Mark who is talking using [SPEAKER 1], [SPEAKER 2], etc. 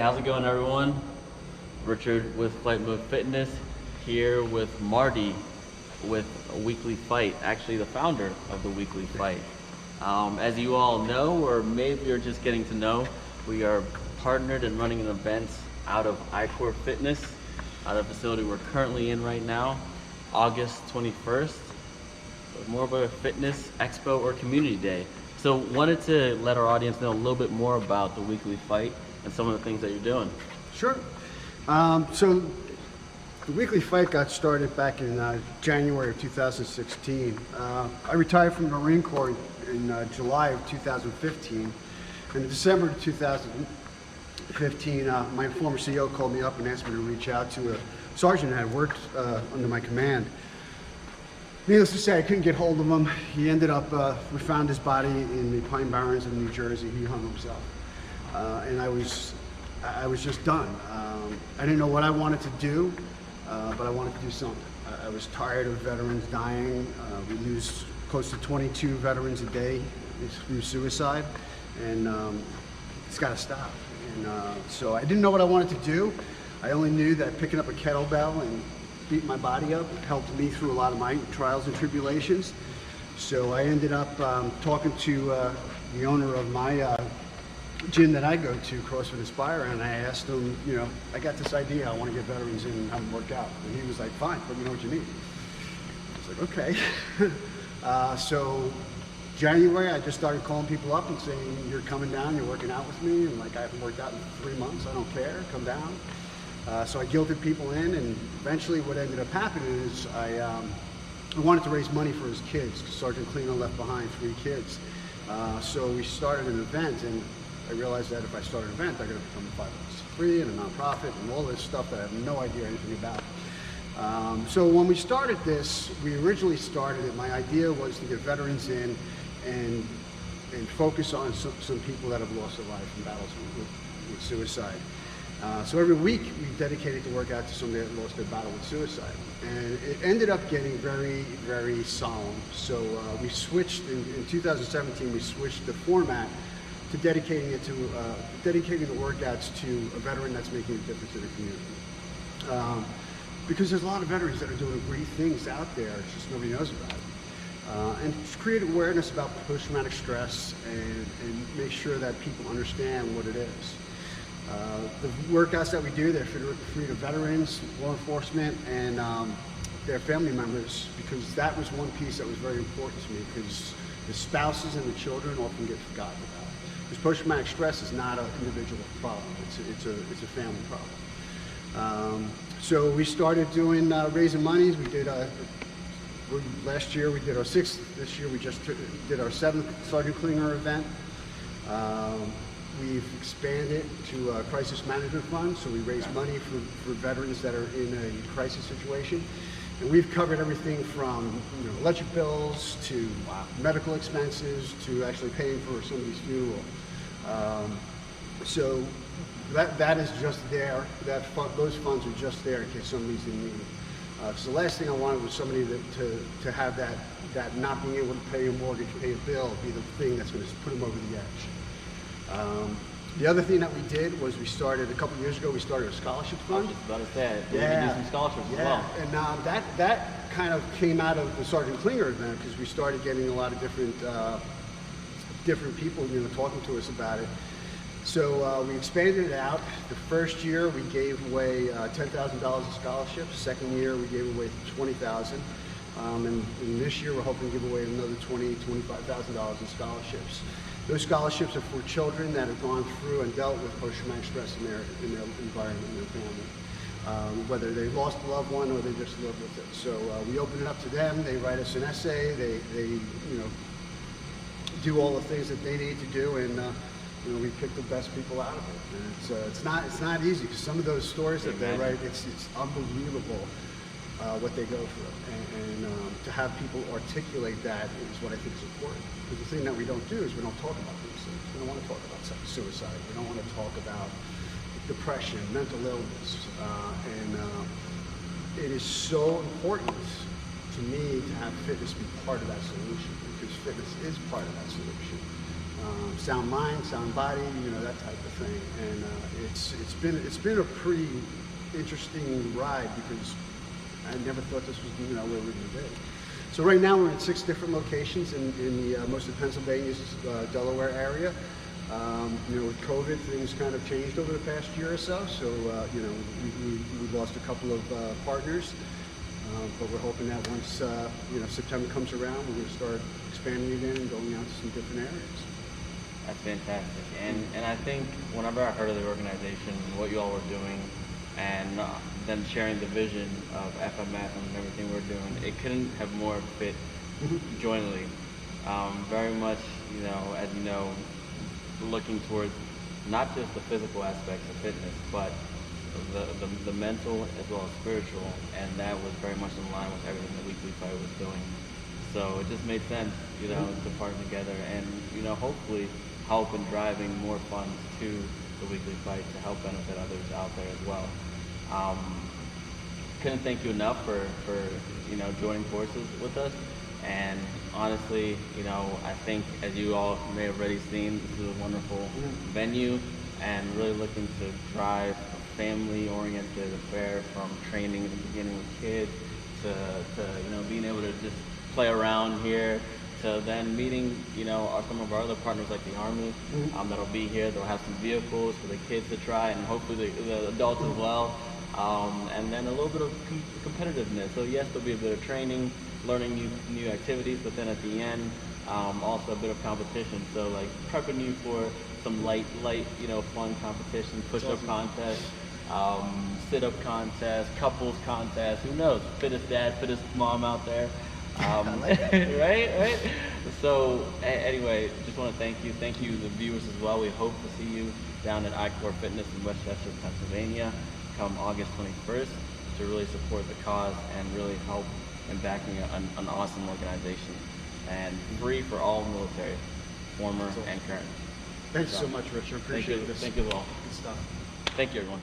[SPEAKER 1] how's it going, everyone? Richard with Flight Move Fitness, here with Marty with Weekly Fight, actually the founder of the Weekly Fight. As you all know, or maybe you're just getting to know, we are partnered and running an event out of iCore Fitness, out of the facility we're currently in right now, August 21st. More of a fitness expo or community day. So wanted to let our audience know a little bit more about the Weekly Fight and some of the things that you're doing.
[SPEAKER 2] Sure. So the Weekly Fight got started back in January of 2016. I retired from the Marine Corps in July of 2015. And in December of 2015, my former CEO called me up and asked me to reach out to a sergeant that had worked under my command. Needless to say, I couldn't get hold of him. He ended up, we found his body in the Pine Barrens in New Jersey. He hung himself. And I was just done. I didn't know what I wanted to do, but I wanted to do something. I was tired of veterans dying. We lose close to 22 veterans a day through suicide, and it's got to stop. And so I didn't know what I wanted to do. I only knew that picking up a kettlebell and beat my body up helped me through a lot of my trials and tribulations. So I ended up talking to the owner of my gym that I go to, CrossFit Aspire, and I asked him, you know, I got this idea, I want to get veterans in and have them work out. And he was like, fine, let me know what you need. I was like, okay. So January, I just started calling people up and saying, you're coming down, you're working out with me, and like, I haven't worked out in 3 months, I don't care, come down. So I guilted people in, and eventually what ended up happening is I wanted to raise money for his kids, because Sergeant Cleaner left behind 3 kids. So we started an event, and I realized that if I start an event, I'm going to become a 501c3 and a nonprofit and all this stuff that I have no idea anything about. So when we started this, we originally started it, my idea was to get veterans in and focus on some people that have lost their life in battles with suicide. So every week we dedicated the workout to somebody that lost their battle with suicide. And it ended up getting very, very solemn. So we switched, in 2017, we switched the format to dedicating the workouts to a veteran that's making a difference in the community. Because there's a lot of veterans that are doing great things out there, it's just nobody knows about it. And to create awareness about post-traumatic stress and make sure that people understand what it is. The workouts that we do, they're free to veterans, law enforcement, and their family members, because that was one piece that was very important to me, because the spouses and the children often get forgotten about. Because post-traumatic stress is not an individual problem, it's a family problem. So we started doing raising monies. We did last year we did our 6th. This year we just did our 7th Sergeant Cleaner event. We've expanded to a crisis management fund, so we raise money for veterans that are in a crisis situation. And we've covered everything from electric bills to medical expenses to actually paying for somebody's funeral. So that is just there. Those funds are just there in case somebody's in need. So the last thing I wanted was somebody to have that not being able to pay a mortgage, pay a bill, be the thing that's going to put them over the edge. The other thing that we did was a couple years ago, we started a scholarship fund.
[SPEAKER 1] I was just about to say, we do some scholarships as well.
[SPEAKER 2] And that kind of came out of the Sergeant Cleaner event, because we started getting a lot of different people talking to us about it. So we expanded it out. The first year we gave away $10,000 in scholarships. Second year we gave away $20,000. And this year we're hoping to give away another $25,000 in scholarships. Those scholarships are for children that have gone through and dealt with post-traumatic stress in their environment, in their family. Whether they lost a loved one or they just lived with it. So we open it up to them. They write us an essay. They do all the things that they need to do, and we pick the best people out of it. And it's not easy, because some of those stories that they write, it's unbelievable what they go through, and to have people articulate that is what I think is important. Because the thing that we don't do is we don't talk about these things. We don't want to talk about suicide. We don't want to talk about depression, mental illness, and it is so important to me to have fitness be part of that solution, because fitness is part of that solution. Sound mind, sound body, that type of thing. And it's it's been a pretty interesting ride because I never thought this was where we were going to be. So right now we're in 6 different locations in the most of Pennsylvania's Delaware area. With COVID, things kind of changed over the past year or so. So we lost a couple of partners, but we're hoping that once September comes around, we're going to start expanding again and going out to some different areas.
[SPEAKER 1] That's fantastic. And I think whenever I heard of the organization, what you all were doing, and them sharing the vision of FMF and everything we're doing, it couldn't have more fit jointly. Very much, as you know, looking towards not just the physical aspects of fitness, but the mental as well as spiritual, and that was very much in line with everything the Weekly Fight was doing. So it just made sense, to partner together and, hopefully help in driving more funds to the Weekly Fight to help benefit others out there as well. Couldn't thank you enough for joining forces with us. And honestly, I think as you all may have already seen, this is a wonderful venue and really looking to drive a family-oriented affair from training in the beginning with kids to being able to just play around here, to then meeting, some of our other partners like the Army that'll be here. They'll have some vehicles for the kids to try and hopefully the adults as well. And then a little bit of competitiveness. So yes, there'll be a bit of training, learning new activities, but then at the end, also a bit of competition. So like prepping you for some light, fun competition, push-up contest, sit-up contest, couples contest, who knows, fittest dad, fittest mom out there. Right? So anyway, just want to thank you the viewers as well. We hope to see you down at iCore Fitness in Westchester, Pennsylvania come August 21st to really support the cause and really help in backing an awesome organization, and free for all military, former and current.
[SPEAKER 2] Thanks so much, Richard. Appreciate this.
[SPEAKER 1] Thank you all.
[SPEAKER 2] Good stuff.
[SPEAKER 1] Thank you, everyone.